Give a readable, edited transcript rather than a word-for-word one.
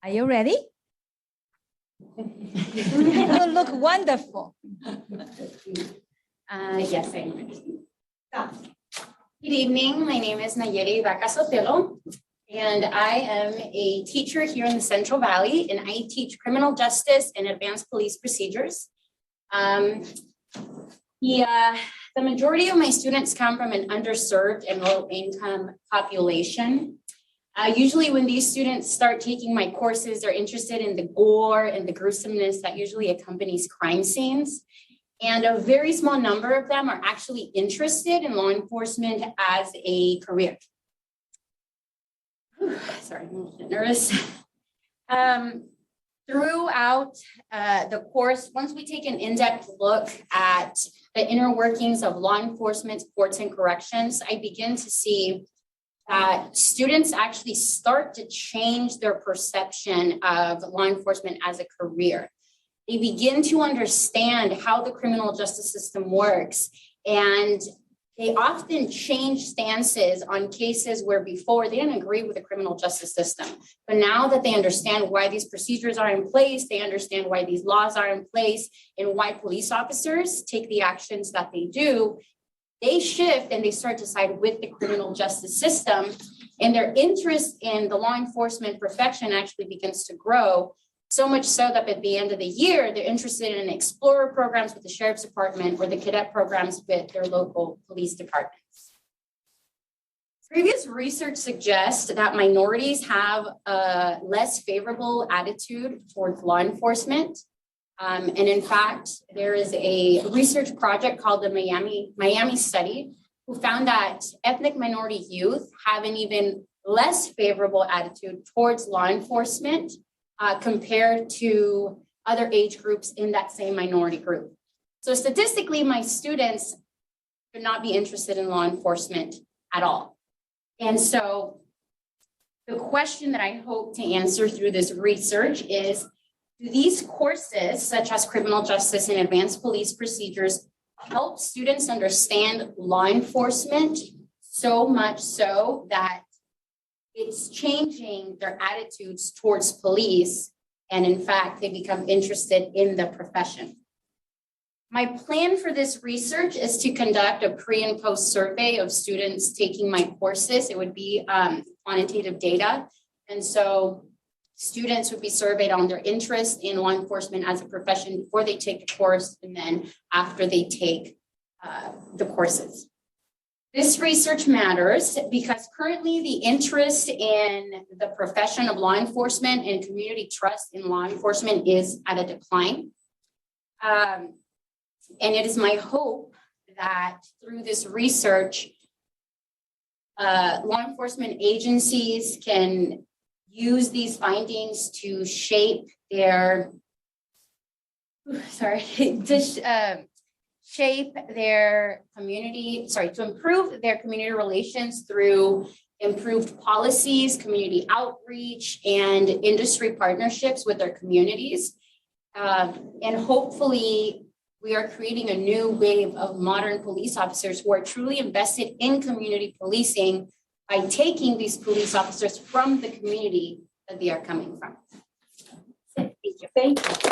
Are you ready? You look wonderful. Yes, I'm ready. Good evening. My name is Nayeli Vacasotelo, and I am a teacher here in the Central Valley, and I teach criminal justice and advanced police procedures. The majority of my students come from an underserved and low-income population. Usually when these students start taking my courses, they're interested in the gore and the gruesomeness that usually accompanies crime scenes. And a very small number of them are actually interested in law enforcement as a career. Sorry, I'm a little bit nervous. Throughout the course, once we take an in-depth look at the inner workings of law enforcement, courts, and corrections, I begin to see that students actually start to change their perception of law enforcement as a career. They begin to understand how the criminal justice system works, and they often change stances on cases where before they didn't agree with the criminal justice system. But now that they understand why these procedures are in place, they understand why these laws are in place, and why police officers take the actions that they do, they shift and they start to side with the criminal justice system, and their interest in the law enforcement profession actually begins to grow. So much so that at the end of the year, they're interested in explorer programs with the sheriff's department or the cadet programs with their local police departments. Previous research suggests that minorities have a less favorable attitude towards law enforcement. And in fact, there is a research project called the Miami Study, who found that ethnic minority youth have an even less favorable attitude towards law enforcement compared to other age groups in that same minority group. So statistically, my students should not be interested in law enforcement at all. And so the question that I hope to answer through this research is, do these courses, such as criminal justice and advanced police procedures, help students understand law enforcement so much so that it's changing their attitudes towards police, and in fact, they become interested in the profession? My plan for this research is to conduct a pre and post survey of students taking my courses. It would be quantitative data. And so students would be surveyed on their interest in law enforcement as a profession before they take the course, and then after they take the courses. This research matters because currently the interest in the profession of law enforcement and community trust in law enforcement is at a decline. And it is my hope that through this research, law enforcement agencies can use these findings to shape their, to improve their community relations through improved policies, community outreach, and industry partnerships with their communities. And hopefully we are creating a new wave of modern police officers who are truly invested in community policing by taking these police officers from the community that they are coming from. Thank you. Thank you.